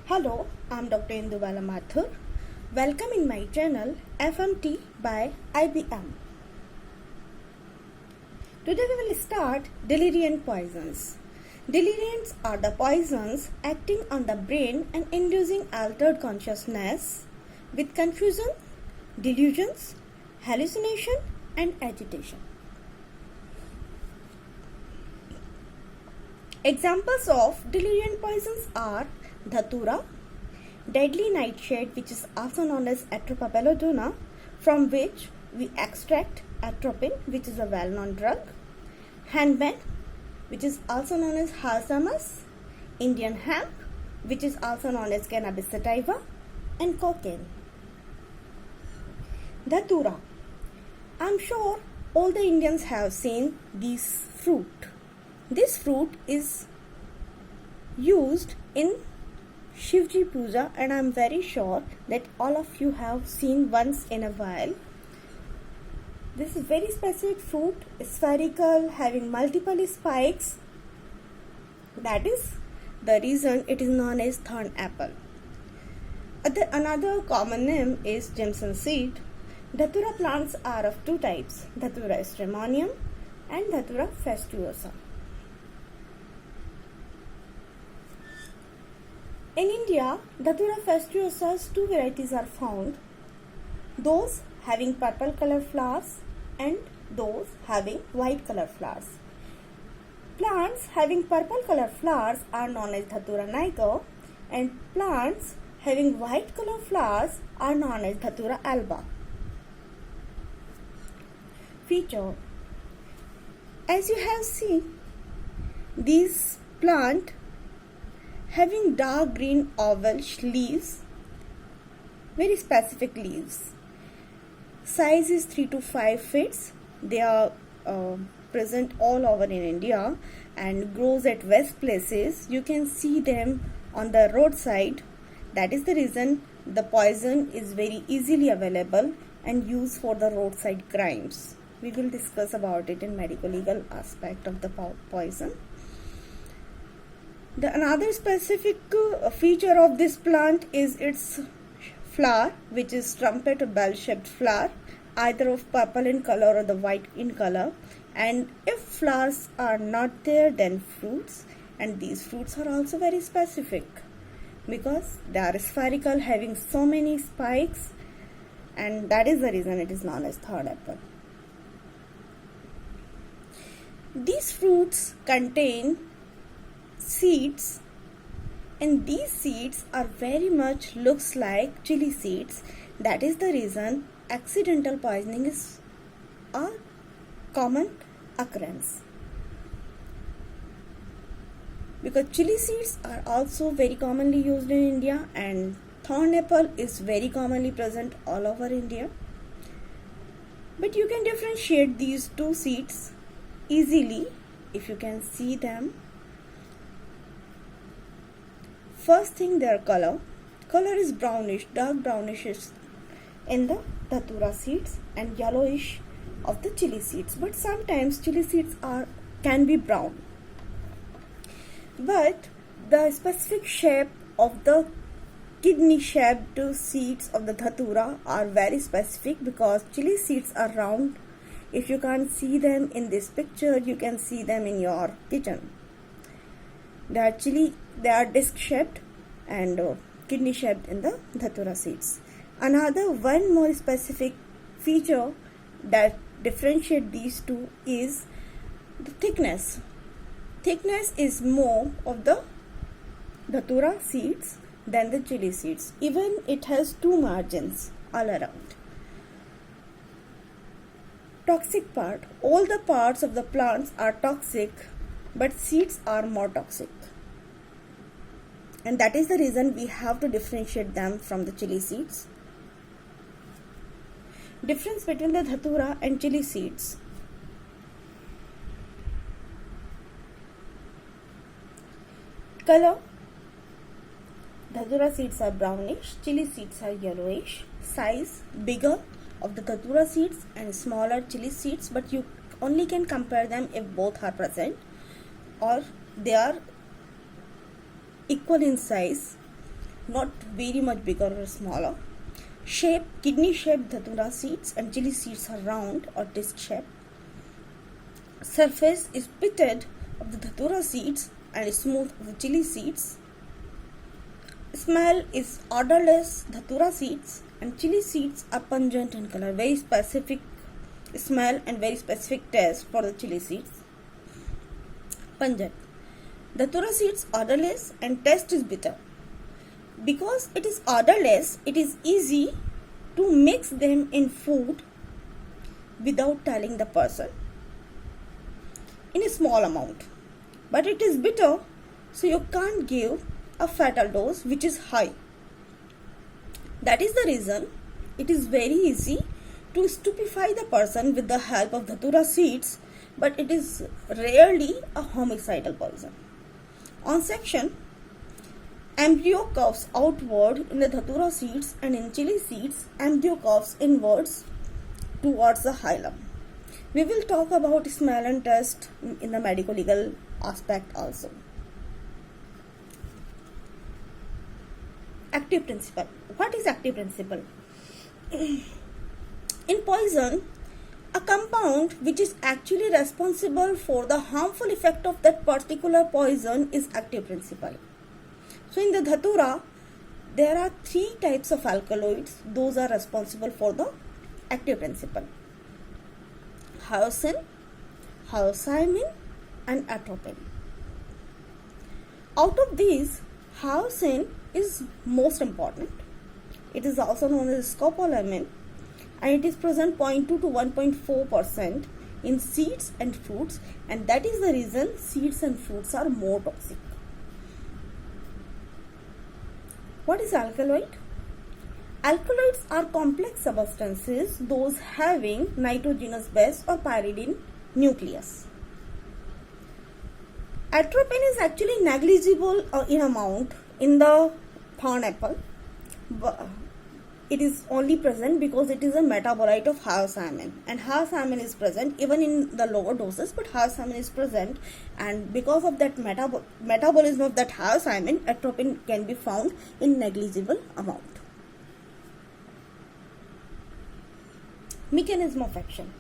Hello, I'm Dr. Indubala Mathur. Welcome in my channel FMT by IBM. Today we will start deliriant poisons. Deliriants are the poisons acting on the brain and inducing altered consciousness with confusion, delusions, hallucination and agitation. Examples of deliriant poisons are Dhatura, deadly nightshade, which is also known as Atropa belladonna, from which we extract atropine, which is a well-known drug, henbane, which is also known as Halsamus, Indian hemp, which is also known as Cannabis sativa, and cocaine. Dhatura. I'm sure all the Indians have seen this fruit. This fruit is used in Shivji Puja, and I'm very sure that all of you have seen once in a while. This is very specific fruit, spherical, having multiple spikes. That is the reason it is known as thorn apple. Another common name is Jimson seed. Dhatura plants are of two types, Dhatura stramonium and Dhatura fastuosa. In India, Dhatura fastuosa's two varieties are found, those having purple color flowers and those having white color flowers. Plants having purple color flowers are known as Dhatura niger, and plants having white color flowers are known as Dhatura alba. Feature. As you have seen, these plant having dark green oval leaves, very specific leaves. Size is 3 to 5 feet. They are present all over in India and grows at west places. You can see them on the roadside. That is the reason the poison is very easily available and used for the roadside crimes. We will discuss about it in medical legal aspect of the poison. Another specific feature of this plant is its flower, which is trumpet or bell-shaped flower, either of purple in color or the white in color. And if flowers are not there, then fruits. And these fruits are also very specific because they are spherical, having so many spikes, and that is the reason it is known as thorn apple. These fruits contain seeds, and these seeds are very much looks like chili seeds. That is the reason accidental poisoning is a common occurrence, because chili seeds are also very commonly used in India and thorn apple is very commonly present all over India. But you can differentiate these two seeds easily if you can see them. First thing, their color. Color is brownish, dark brownish in the Dhatura seeds and yellowish of the chili seeds. But sometimes chili seeds can be brown. But the specific shape of the kidney shaped seeds of the Dhatura are very specific because chili seeds are round. If you can't see them in this picture, you can see them in your kitchen. They are disc shaped and kidney shaped in the Dhatura seeds. Another one more specific feature that differentiate these two is the thickness. Thickness is more of the Dhatura seeds than the chili seeds. Even it has two margins all around. Toxic part. All the parts of the plants are toxic, but seeds are more toxic. And that is the reason we have to differentiate them from the chili seeds. Difference between the Dhatura and chili seeds. Color. Dhatura seeds are brownish, chili seeds are yellowish. Size bigger of the Dhatura seeds and smaller chili seeds, but you only can compare them if both are present or they are equal in size. not very much bigger or smaller. Shape, kidney shaped dhatura seeds and chili seeds are round or disc shaped. Surface is pitted of the dhatura seeds and smooth of the chili seeds. Smell is odorless dhatura seeds and chili seeds are pungent in color, very specific smell and very specific taste for the chili seeds. Pungent. Dhatura seeds odorless and taste is bitter. Because it is odorless, it is easy to mix them in food without telling the person in a small amount. But it is bitter, so you can't give a fatal dose which is high. That is the reason it is very easy to stupefy the person with the help of dhatura seeds, but it is rarely a homicidal poison. On section, embryo curves outward in the dhatura seeds and in chili seeds, embryo curves inwards towards the hilum. We will talk about smell and taste in the medico-legal aspect also. Active principle. What is active principle? In poison, a compound which is actually responsible for the harmful effect of that particular poison is active principle. So in the dhatura, there are 3 types of alkaloids. Those are responsible for the active principle: hyoscine, hyoscyamin and atropine. Out of these, hyoscine is most important. It is also known as scopolamine and it is present 0.2 to 1.4% in seeds and fruits, and that is the reason seeds and fruits are more toxic. What is alkaloid? Alkaloids are complex substances, those having nitrogenous base or pyridine nucleus. Atropine is actually negligible in amount in the thorn apple. It is only present because it is a metabolite of hyoscyamin, and hyoscyamin is present even in the lower doses, but hyoscyamin is present, and because of that metabolism of that hyoscyamin, atropine can be found in negligible amount. Mechanism of action.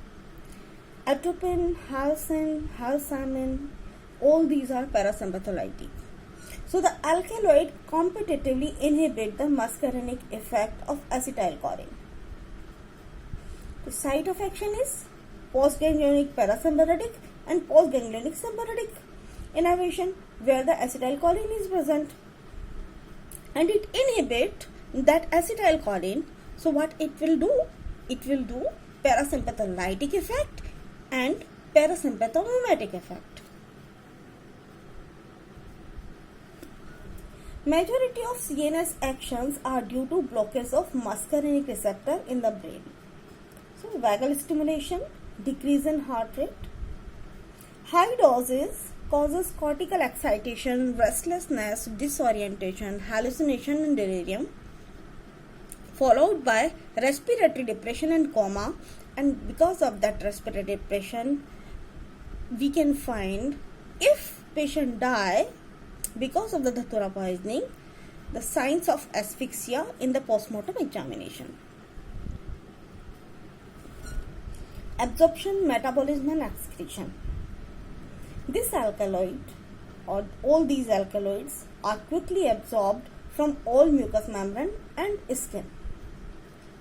Atropine, hyoscine, hyoscyamin, all these are parasympatholytic. So the alkaloid competitively inhibit the muscarinic effect of acetylcholine. The site of action is postganglionic parasympathetic and postganglionic sympathetic innervation, where the acetylcholine is present, and it inhibit that acetylcholine. So what it will do? It will do parasympatholytic effect and parasympathomimetic effect. Majority of CNS actions are due to blockage of muscarinic receptor in the brain. So vagal stimulation, decrease in heart rate. High doses causes cortical excitation, restlessness, disorientation, hallucination and delirium, followed by respiratory depression and coma. And because of that respiratory depression, we can find, if patient die because of the dhatura poisoning, the signs of asphyxia in the postmortem examination. Absorption, metabolism and excretion. This alkaloid or all these alkaloids are quickly absorbed from all mucous membrane and skin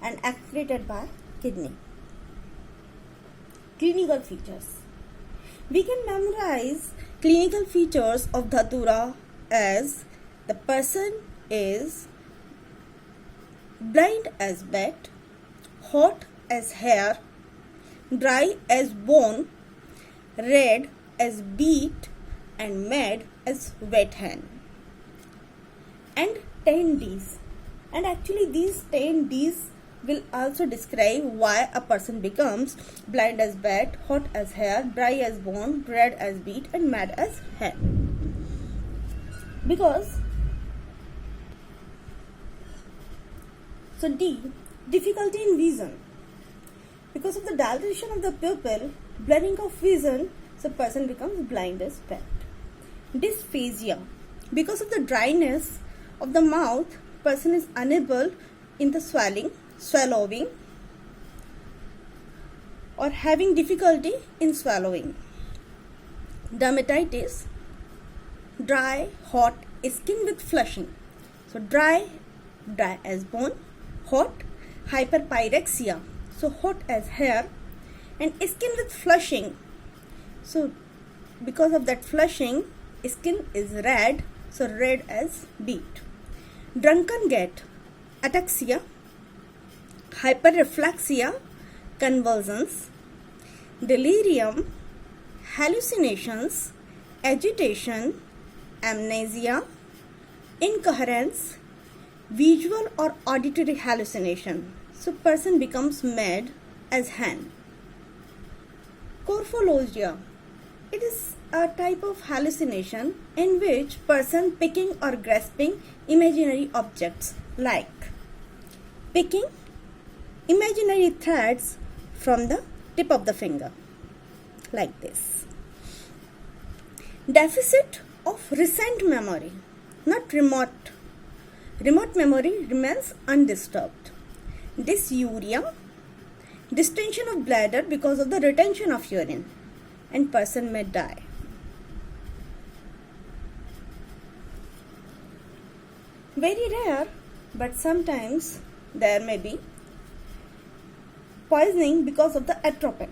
and excreted by kidney. Clinical features. We can memorize clinical features of dhatura as the person is blind as bat, hot as hair, dry as bone, red as beet, and mad as wet hen. And 10 Ds. And actually these 10 Ds will also describe why a person becomes blind as bat, hot as hair, dry as bone, red as beet, and mad as hen. Because so D, difficulty in vision. Because of the dilation of the pupil, blurring of vision, the person becomes blind as bat. Dysphagia. Because of the dryness of the mouth, person is unable in the swallowing, or having difficulty in swallowing. Dermatitis, dry, hot skin with flushing. So dry as bone, hot, hyperpyrexia, so hot as hair, and skin with flushing. So because of that flushing, skin is red, so red as beet. Drunken gait, ataxia, hyperreflexia, convulsions, delirium, hallucinations, agitation, amnesia, incoherence, visual or auditory hallucination. So person becomes mad as hen. Corphologia, it is a type of hallucination in which person picking or grasping imaginary objects, like picking imaginary threads from the tip of the finger, like this. Deficit of recent memory, not remote. Remote memory remains undisturbed. Dysuria, distension of bladder because of the retention of urine, and person may die. Very rare, but sometimes there may be poisoning because of the atropine,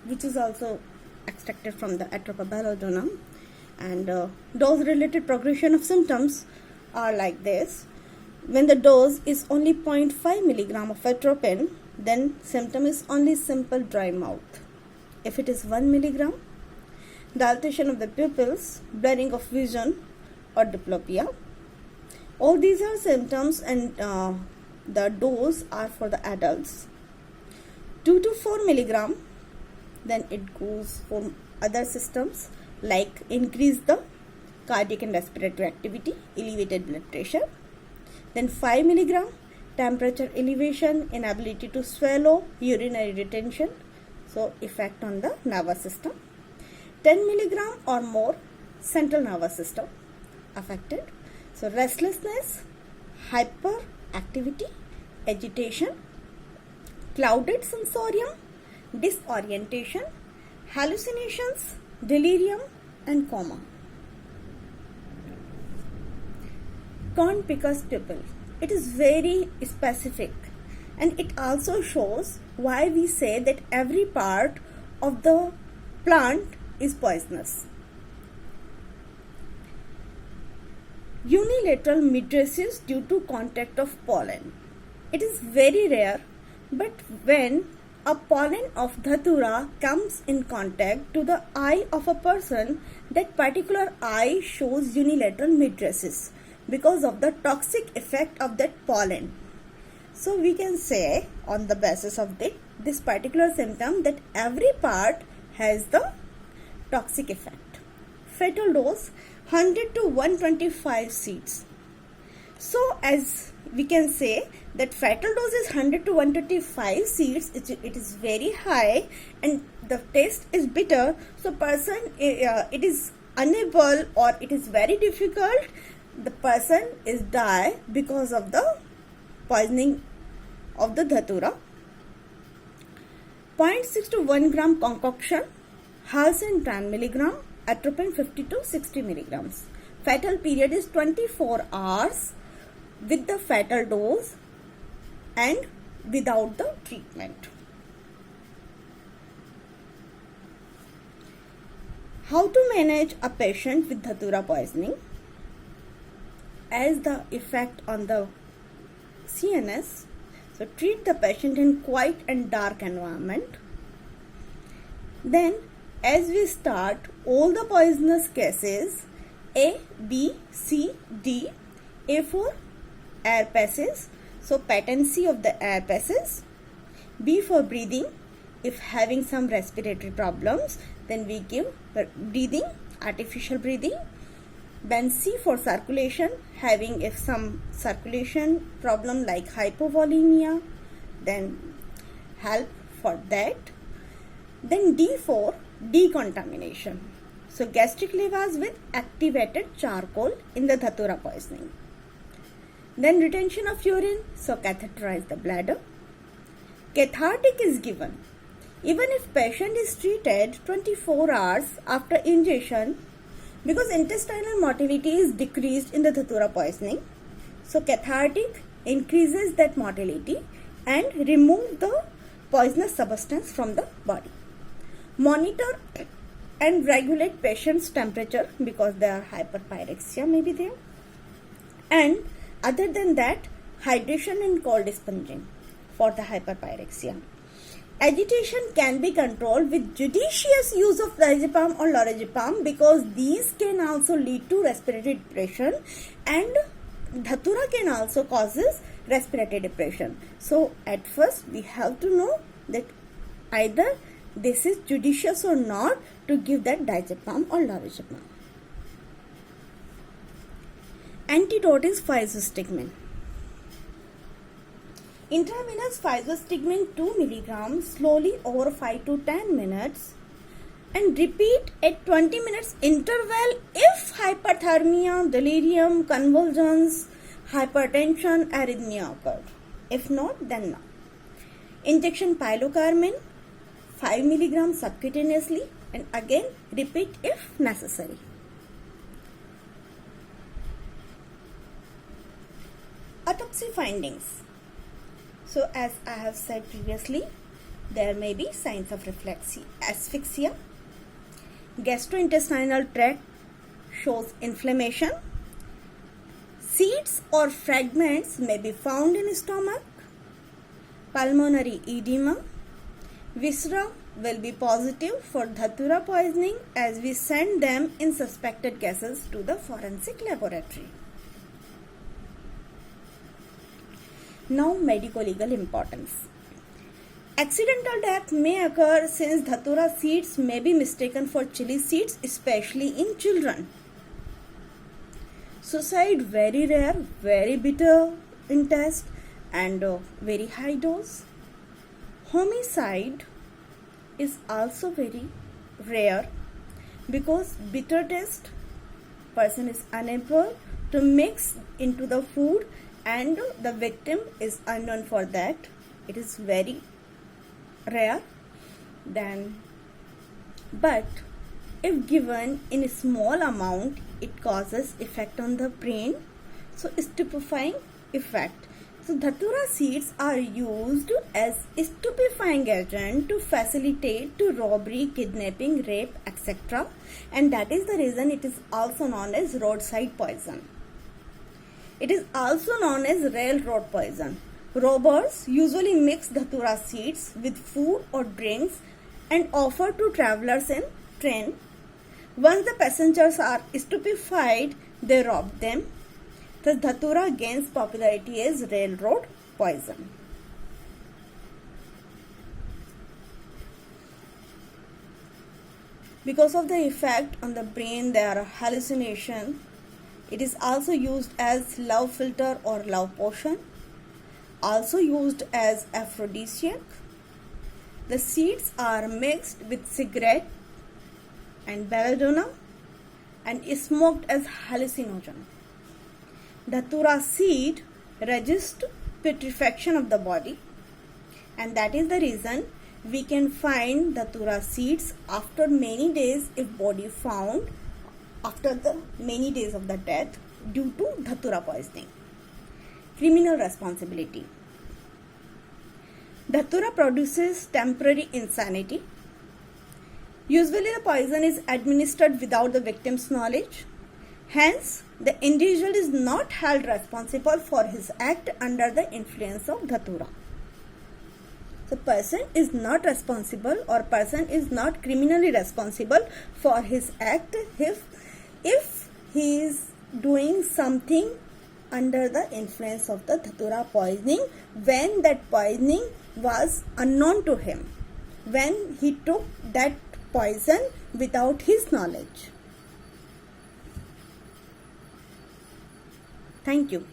which is also extracted from the Atropa belladonnum, and dose related progression of symptoms are like this. When the dose is only 0.5 milligram of atropine, then symptom is only simple dry mouth. If it is 1 milligram, dilatation of the pupils, blurring of vision, or diplopia. All these are symptoms, and the dose are for the adults. 2 to 4 milligram, then it goes for other systems like increase the cardiac and respiratory activity, elevated blood pressure. Then 5 milligram, temperature elevation, inability to swallow, urinary retention, so effect on the nervous system. 10 milligram or more, central nervous system affected, so restlessness, hyperactivity, agitation, clouded sensorium, disorientation, hallucinations, delirium, and coma. Corn picker's pupil. It is very specific, and it also shows why we say that every part of the plant is poisonous. Unilateral mydriasis due to contact of pollen. It is very rare, but when a pollen of dhatura comes in contact to the eye of a person, that particular eye shows unilateral mydriasis because of the toxic effect of that pollen. So we can say on the basis of this particular symptom that every part has the toxic effect. Fatal dose 100 to 125 seeds. So as we can say that fatal dose is 100 to 125 seeds, it is very high and the taste is bitter, so person it is unable or it is very difficult, the person is die because of the poisoning of the dhatura. 0.6 to 1 gram concoction, Halcyon 10 milligram, atropine 50 to 60 milligrams. Fatal period is 24 hours with the fatal dose and without the treatment. How to manage a patient with dhatura poisoning? As the effect on the CNS, so treat the patient in quiet and dark environment. Then as we start all the poisonous cases, A, B, C, D, A for air passes, so patency of the air passes. B for breathing, if having some respiratory problems, then we give breathing, artificial breathing. Then C for circulation, having if some circulation problem like hypovolemia, then help for that. Then D for decontamination, so gastric lavage with activated charcoal in the dhatura poisoning. Then retention of urine, so catheterize the bladder. Cathartic is given. Even if patient is treated 24 hours after ingestion, because intestinal motility is decreased in the Dhatura poisoning, so cathartic increases that motility and remove the poisonous substance from the body. Monitor and regulate patient's temperature because their hyperpyrexia may be there. And other than that, hydration and cold sponging for the hyperpyrexia. Agitation can be controlled with judicious use of diazepam or lorazepam because these can also lead to respiratory depression, and Dhatura can also causes respiratory depression. So at first we have to know that either this is judicious or not to give that diazepam or lorazepam. Antidote is physostigmine. Intravenous physostigmine 2 mg slowly over 5 to 10 minutes and repeat at 20 minutes interval if hyperthermia, delirium, convulsions, hypertension, arrhythmia occurred. If not, then no. Injection pilocarmine 5 mg subcutaneously and again repeat if necessary. Autopsy findings. So as I have said previously, there may be signs of asphyxia. Gastrointestinal tract shows inflammation. Seeds or fragments may be found in stomach. Pulmonary edema. Viscera will be positive for Dhatura poisoning as we send them in suspected cases to the forensic laboratory. Now, medico-legal importance. Accidental death may occur since Dhatura seeds may be mistaken for chili seeds, especially in children. Suicide very rare, very bitter in taste and very high dose. Homicide is also very rare because bitter taste, person is unable to mix into the food and the victim is unknown for that. It is very rare. But if given in a small amount, it causes effect on the brain, so stupefying effect. So Dhatura seeds are used as stupefying agent to facilitate to robbery, kidnapping, rape, etc. And that is the reason it is also known as roadside poison. It is also known as railroad poison. Robbers usually mix Dhatura seeds with food or drinks and offer to travelers in train. Once the passengers are stupefied, they rob them. Thus, Dhatura gains popularity as railroad poison. Because of the effect on the brain, there are hallucinations. It is also used as love philter or love potion. Also used as aphrodisiac. The seeds are mixed with cigarette and belladonna and smoked as hallucinogen. Dhatura seed resists putrefaction of the body, and that is the reason we can find Dhatura seeds after many days if body found after the many days of the death due to Dhatura poisoning. Criminal responsibility. Dhatura produces temporary insanity. Usually the poison is administered without the victim's knowledge. Hence, the individual is not held responsible for his act under the influence of Dhatura. The person is not responsible or person is not criminally responsible for his act if he is doing something under the influence of the Dhatura poisoning when that poisoning was unknown to him, when he took that poison without his knowledge. Thank you.